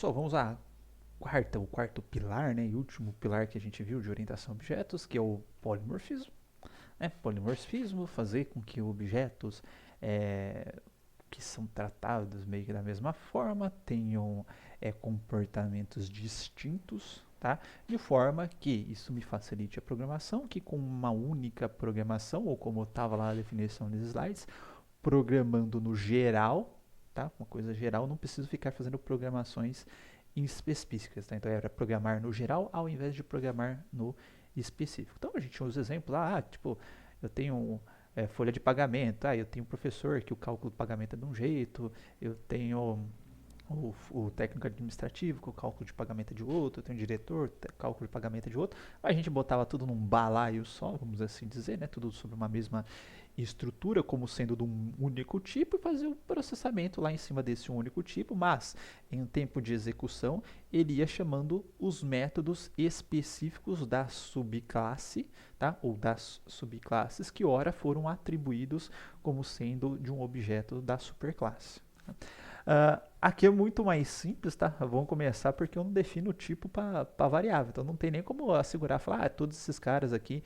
pessoal, vamos à o quarto pilar, né, e último pilar que a gente viu de orientação a objetos, que é o polimorfismo. Né? Polimorfismo, fazer com que objetos que são tratados meio que da mesma forma tenham comportamentos distintos, tá? De forma que isso me facilite a programação, que com uma única programação, ou como estava lá a definição dos slides, programando no geral, tá? Uma coisa geral, não preciso ficar fazendo programações específicas, tá? Então era programar no geral ao invés de programar no específico. Então a gente usa exemplos lá, tipo, eu tenho folha de pagamento, eu tenho um professor que o cálculo do pagamento é de um jeito, eu tenho o técnico administrativo, que o cálculo de pagamento é de outro, tem o diretor, cálculo de pagamento é de outro. A gente botava tudo num balaio só, vamos assim dizer, né? Tudo sobre uma mesma estrutura, como sendo de um único tipo, e fazer o processamento lá em cima desse único tipo, mas em um tempo de execução, ele ia chamando os métodos específicos da subclasse, tá? Ou das subclasses que ora foram atribuídos como sendo de um objeto da superclasse. Aqui é muito mais simples, tá? Vamos começar porque eu não defino o tipo para variável. Então não tem nem como assegurar, falar, todos esses caras aqui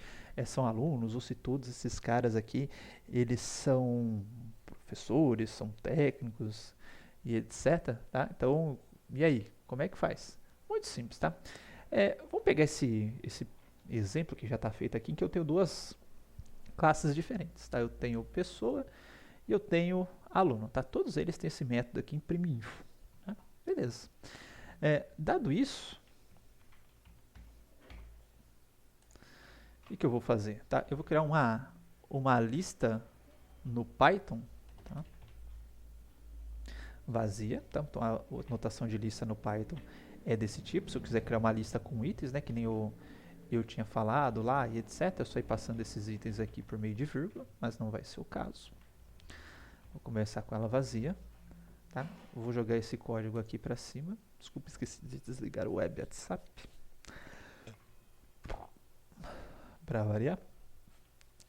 são alunos, ou se todos esses caras aqui eles são professores, são técnicos e etc. Tá? Então, e aí? Como é que faz? Muito simples, tá? Vamos pegar esse exemplo que já está feito aqui, em que eu tenho duas classes diferentes, tá? Eu tenho pessoa e eu tenho aluno, tá? Todos eles têm esse método aqui, impriminfo. Tá? Beleza. Dado isso, o que eu vou fazer? Tá? Eu vou criar uma lista no Python, tá? Vazia. Tá? Então a notação de lista no Python é desse tipo. Se eu quiser criar uma lista com itens, né, que nem eu tinha falado lá e etc, eu só ir passando esses itens aqui por meio de vírgula, mas não vai ser o caso. Vou começar com ela vazia. Tá? Vou jogar esse código aqui para cima. Desculpa, esqueci de desligar o web WhatsApp. Para variar.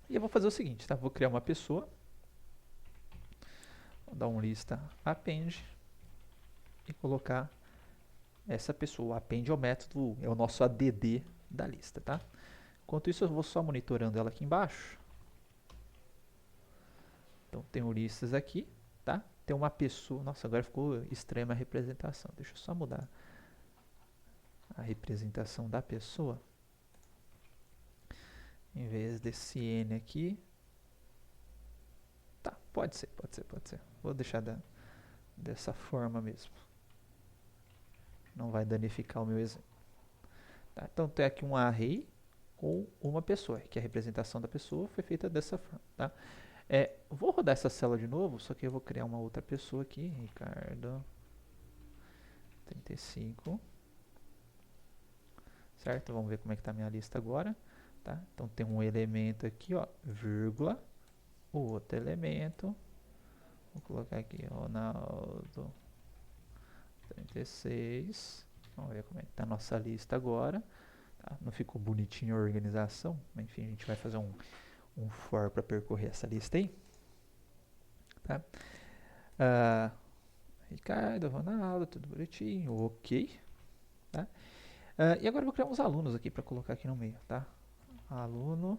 E eu vou fazer o seguinte, tá? Vou criar uma pessoa. Vou dar um lista append e colocar essa pessoa. O append é o método, é o nosso add da lista, tá? Enquanto isso, eu vou só monitorando ela aqui embaixo. Então, tenho listas aqui, tá? Tem uma pessoa... Nossa, agora ficou extrema a representação. Deixa eu só mudar a representação da pessoa. Em vez desse N aqui. Tá, pode ser. Vou deixar dessa forma mesmo. Não vai danificar o meu exemplo. Tá, então, tem aqui um array com uma pessoa, que a representação da pessoa foi feita dessa forma. Tá? Vou rodar essa célula de novo, só que eu vou criar uma outra pessoa aqui, Ricardo 35. Certo? Vamos ver como é que está a minha lista agora. Tá? Então tem um elemento aqui, ó, vírgula, o outro elemento. Vou colocar aqui Ronaldo 36. Vamos ver como é que está a nossa lista agora. Tá? Não ficou bonitinho a organização, mas enfim, a gente vai fazer um for para percorrer essa lista aí. Tá? Ricardo, Ronaldo, tudo bonitinho, ok. Tá? E agora eu vou criar uns alunos aqui para colocar aqui no meio, tá? Aluno,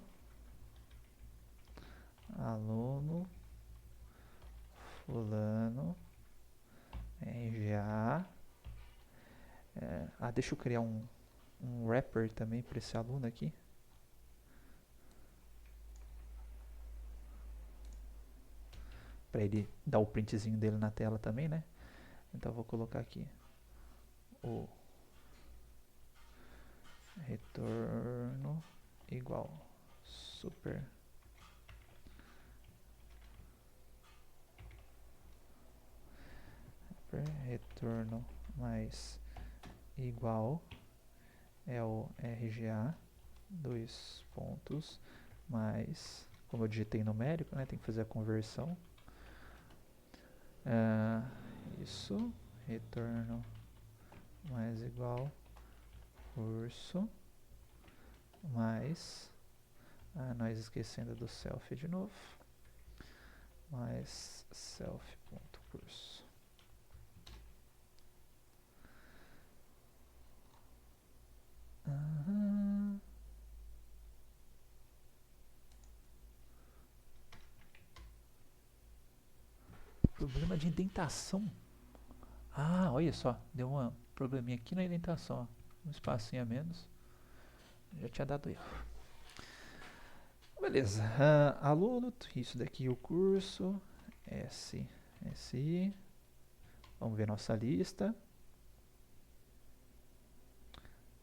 fulano, RGA. Deixa eu criar um wrapper também para esse aluno aqui. Para ele dar o printzinho dele na tela também, né? Então eu vou colocar aqui o retorno igual super retorno mais igual é o RGA, dois pontos, mais, como eu digitei numérico, né, tem que fazer a conversão. Isso, retorno mais igual curso, mais, nós esquecendo do self de novo, mais self.curso. Problema de indentação. Ah, olha só, deu um probleminha aqui na indentação, ó. Um espacinho a menos. Já tinha dado erro. Beleza. Aluno, isso daqui é o curso. SI. Vamos ver nossa lista.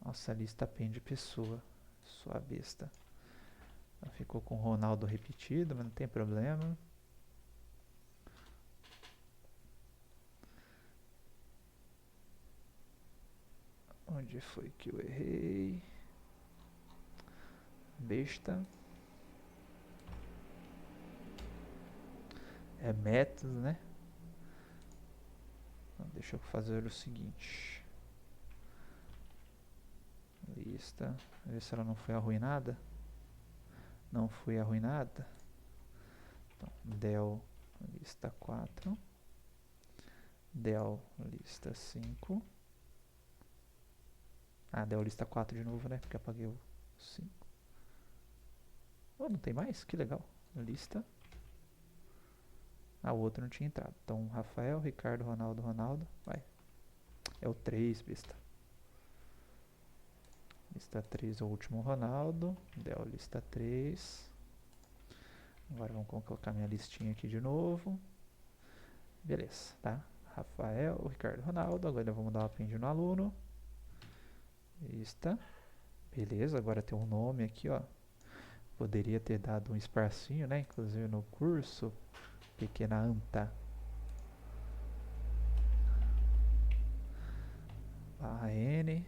Nossa lista pende pessoa. Sua besta. Ficou com o Ronaldo repetido, mas não tem problema. Onde foi que eu errei? Besta. É método, né? Então, deixa eu fazer o seguinte. Lista. Ver se ela não foi arruinada. Não foi arruinada. Então, del lista 4. Del lista 5. Ah, del lista 4 de novo, né? Porque apaguei o 5. Oh, não tem mais? Que legal. Lista. Ah, o outro não tinha entrado. Então, Rafael, Ricardo, Ronaldo. Vai. É o 3, besta. Lista 3 é o último Ronaldo. Del lista 3. Agora vamos colocar minha listinha aqui de novo. Beleza, tá? Rafael, Ricardo, Ronaldo. Agora vamos dar um append no aluno. Lista. Beleza, agora tem um nome aqui, ó. Poderia ter dado um espacinho, né? Inclusive no curso. Pequena anta. Barra N.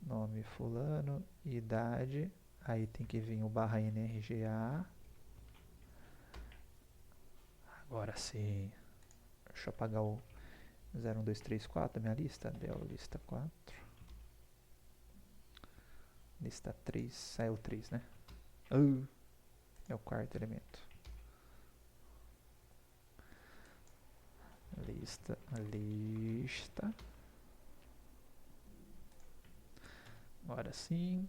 Nome fulano. Idade. Aí tem que vir o barra NRGA. Agora sim. Deixa eu apagar o 0, 1, 2, 3, 4 da minha lista. Del lista 4. Lista 3. É o 3, né? É o quarto elemento. Lista. Agora sim.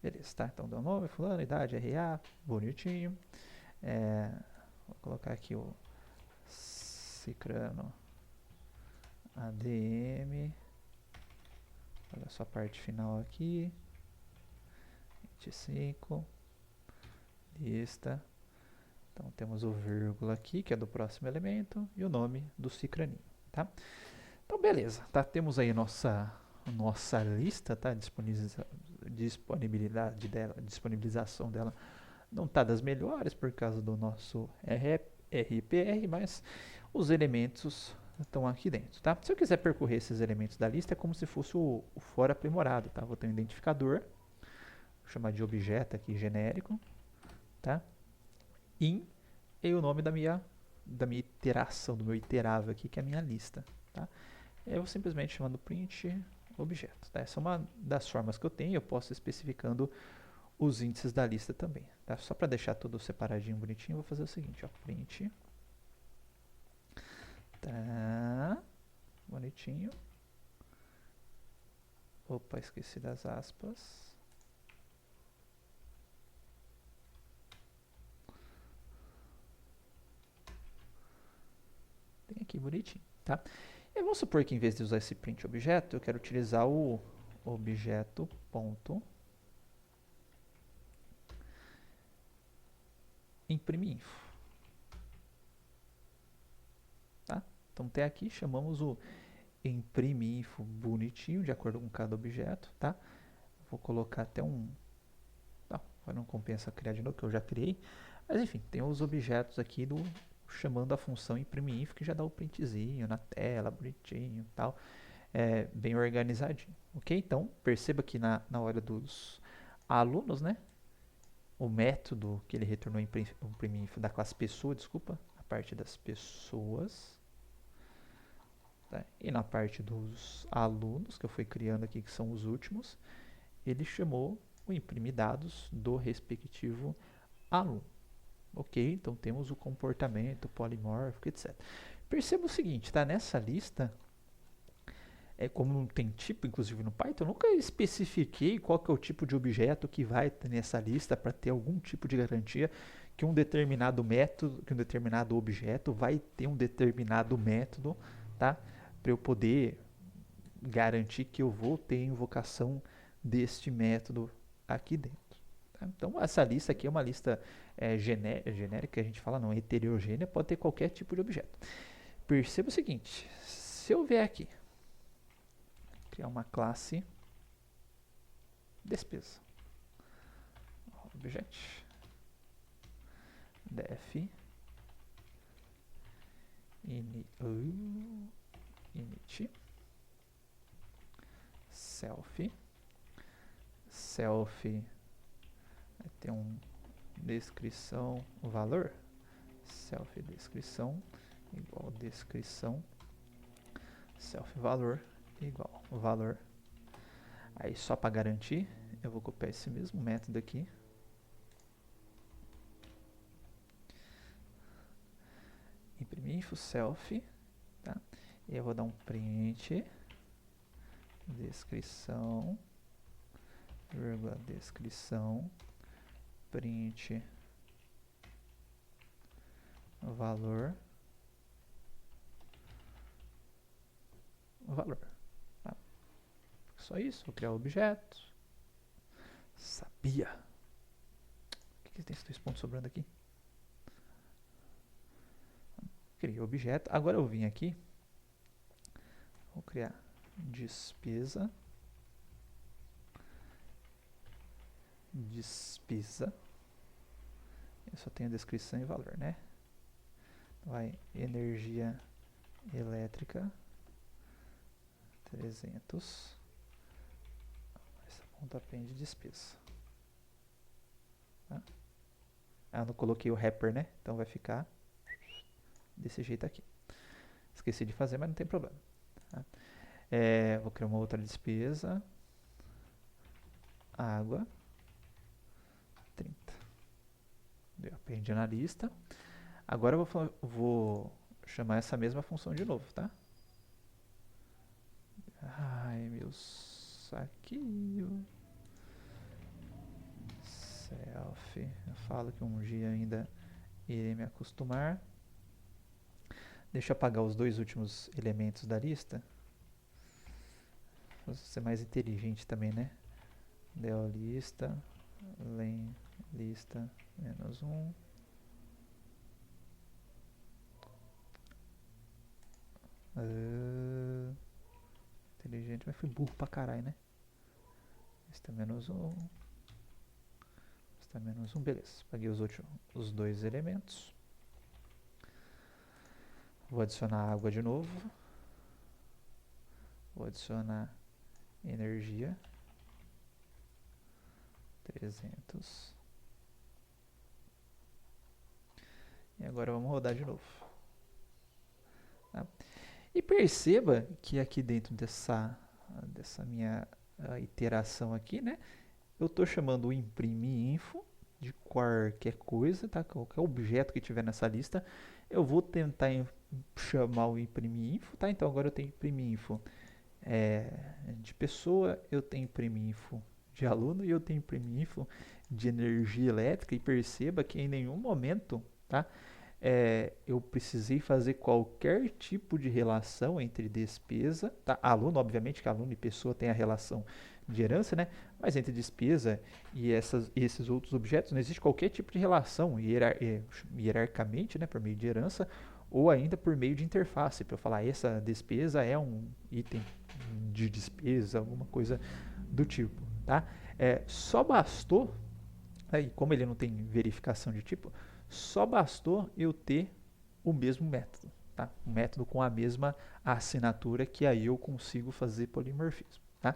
Beleza, tá? Então deu nome, fulano, idade, RA, bonitinho. Vou colocar aqui o Cicrano ADM. Olha só a parte final aqui. 25. Lista. Então temos o vírgula aqui, que é do próximo elemento, e o nome do cicraninho, tá? Então beleza, tá? Temos aí nossa lista, tá? Disponibilização dela não tá das melhores por causa do nosso RPR, mas os elementos estão aqui dentro, tá? Se eu quiser percorrer esses elementos da lista, é como se fosse o for aprimorado, tá? Vou ter um identificador, vou chamar de objeto aqui genérico, tá? In e o nome da minha iteração, do meu iterável aqui, que é a minha lista, tá? Eu vou simplesmente chamando print objeto, tá? Essa é uma das formas que eu tenho, eu posso especificando os índices da lista também, tá? Só para deixar tudo separadinho, bonitinho, eu vou fazer o seguinte, ó, print, tá, bonitinho, opa, esqueci das aspas, tem aqui bonitinho, tá? E vamos supor que em vez de usar esse print objeto, eu quero utilizar o objeto ponto imprime info, tá? Então até aqui chamamos o imprime info bonitinho, de acordo com cada objeto, tá? Vou colocar até um... não compensa criar de novo, que eu já criei. Mas enfim, tem os objetos aqui do chamando a função imprime info, que já dá o printzinho na tela, bonitinho e tal. Bem organizadinho, ok? Então, perceba que na hora dos alunos, né? O método que ele retornou imprime info da classe pessoa, desculpa, a parte das pessoas. Tá? E na parte dos alunos, que eu fui criando aqui, que são os últimos, ele chamou o imprime dados do respectivo aluno. Ok? Então temos o comportamento polimórfico, etc. Perceba o seguinte, tá? Nessa lista, como não tem tipo, inclusive no Python, eu nunca especifiquei qual que é o tipo de objeto que vai ter nessa lista para ter algum tipo de garantia que um determinado método, que um determinado objeto vai ter um determinado método, tá? Para eu poder garantir que eu vou ter invocação deste método aqui dentro. Tá? Então, essa lista aqui é uma lista genérica, a gente fala não, heterogênea, pode ter qualquer tipo de objeto. Perceba o seguinte, se eu vier aqui, criar uma classe despesa, objet, def, init, self vai ter um descrição valor, self descrição igual descrição, self valor igual valor. Aí só para garantir, eu vou copiar esse mesmo método aqui, imprimir info self, tá? E eu vou dar um print descrição, vírgula descrição, print valor, tá? Só isso, vou criar o objeto. Sabia. O que tem esses 2 pontos sobrando aqui? Criei o objeto. Agora eu vim aqui, vou criar despesa, eu só tenho descrição e valor, né? Vai energia elétrica 300, essa pontapé de despesa, tá? Eu não coloquei o wrapper, né? Então vai ficar desse jeito aqui. Esqueci de fazer, mas não tem problema, tá? Vou criar uma outra despesa, água 30. Eu aprendi na lista. Agora eu vou chamar essa mesma função de novo, tá? Ai, meu saquinho. Self. Eu falo que um dia ainda irei me acostumar. Deixa eu apagar os 2 últimos elementos da lista. Vou ser mais inteligente também, né? Del lista, len lista -1. Inteligente, mas fui burro pra caralho, né? Lista -1. Lista -1, beleza. Paguei os 2 elementos. Vou adicionar água de novo. Vou adicionar energia 300. E agora vamos rodar de novo. Tá? E perceba que aqui dentro dessa minha iteração aqui, né? Eu estou chamando o imprime info de qualquer coisa, tá? Qualquer objeto que tiver nessa lista. Eu vou tentar chamar o imprime info, tá? Então agora eu tenho imprime info de pessoa, eu tenho imprime info de aluno e eu tenho imprime info de energia elétrica. E perceba que em nenhum momento, tá? Eu precisei fazer qualquer tipo de relação entre despesa, tá? Aluno, obviamente que aluno e pessoa tem a relação de herança, né? Mas entre despesa e esses outros objetos não existe qualquer tipo de relação hierarquicamente, né? Por meio de herança ou ainda por meio de interface, para eu falar essa despesa é um item de despesa, alguma coisa do tipo, tá? Só bastou, e como ele não tem verificação de tipo, só bastou eu ter o mesmo método, tá? Um método com a mesma assinatura, que aí eu consigo fazer polimorfismo, tá?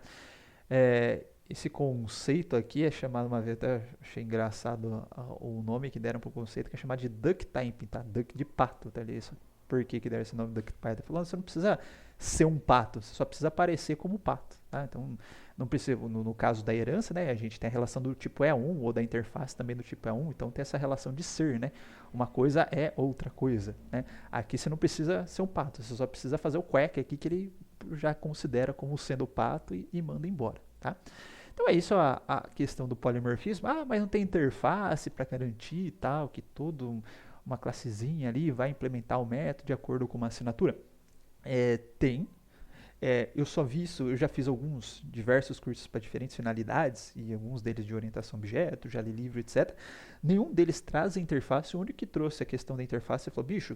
Esse conceito aqui é chamado, uma vez até achei engraçado o nome que deram para o conceito, que é chamado de duck typing, tá? Duck de pato, tá ali? Isso. Por que deram esse nome duck typing? Falando, você não precisa ser um pato, você só precisa aparecer como pato, tá? Então, não precisa, no caso da herança, né, a gente tem a relação do tipo E1 ou da interface também do tipo E1, então tem essa relação de ser, né? Uma coisa é outra coisa, né? Aqui você não precisa ser um pato, você só precisa fazer o quack aqui que ele já considera como sendo o pato e manda embora, tá? Então é isso a questão do polimorfismo. Ah, mas não tem interface para garantir e tal, que todo uma classezinha ali vai implementar o método de acordo com uma assinatura. Tem. Eu só vi isso, eu já fiz diversos cursos para diferentes finalidades, e alguns deles de orientação a objeto, já li livro, etc. Nenhum deles traz a interface, o único que trouxe a questão da interface falou, bicho,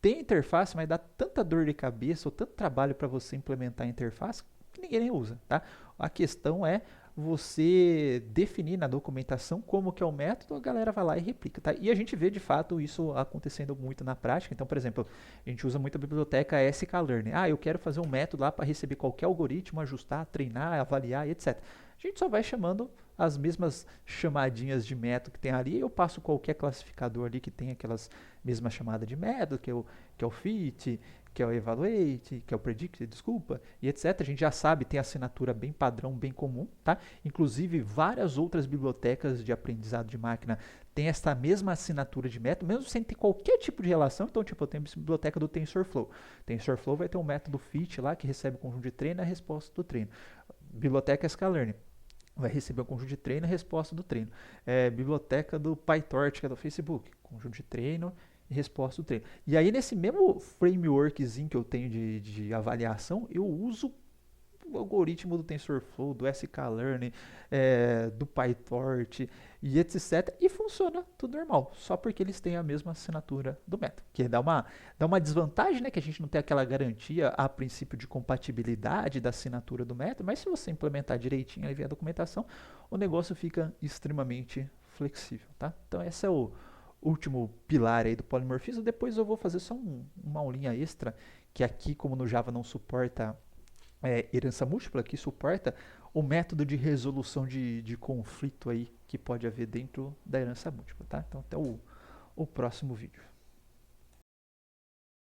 tem interface, mas dá tanta dor de cabeça ou tanto trabalho para você implementar a interface que ninguém nem usa, tá? A questão é você definir na documentação como que é o método, a galera vai lá e replica, tá? E a gente vê de fato isso acontecendo muito na prática. Então, por exemplo, a gente usa muito a biblioteca sklearn. Eu quero fazer um método lá para receber qualquer algoritmo, ajustar, treinar, avaliar, etc. A gente só vai chamando as mesmas chamadinhas de método que tem ali. Eu passo qualquer classificador ali que tem aquelas mesmas chamadas de método, que é o fit, que é o evaluate, que é o predict, desculpa, e etc. A gente já sabe, tem assinatura bem padrão, bem comum, tá? Inclusive, várias outras bibliotecas de aprendizado de máquina têm essa mesma assinatura de método, mesmo sem ter qualquer tipo de relação. Então, tipo, eu tenho a biblioteca do TensorFlow. TensorFlow vai ter um método fit lá, que recebe o conjunto de treino e a resposta do treino. Biblioteca sklearn vai receber o conjunto de treino e a resposta do treino. Biblioteca do PyTorch, que é do Facebook, conjunto de treino e resposta do treino. E aí, nesse mesmo frameworkzinho que eu tenho de avaliação, eu uso o algoritmo do TensorFlow, do sklearn, do PyTorch e etc. E funciona tudo normal, só porque eles têm a mesma assinatura do método. Que dá uma desvantagem, né? Que a gente não tem aquela garantia a princípio de compatibilidade da assinatura do método, mas se você implementar direitinho ali via documentação, o negócio fica extremamente flexível, tá? Então esse é o último pilar aí do polimorfismo. Depois eu vou fazer só uma aulinha extra, que aqui, como no Java não suporta herança múltipla, que suporta o método de resolução de conflito aí que pode haver dentro da herança múltipla, tá? Então até o próximo vídeo.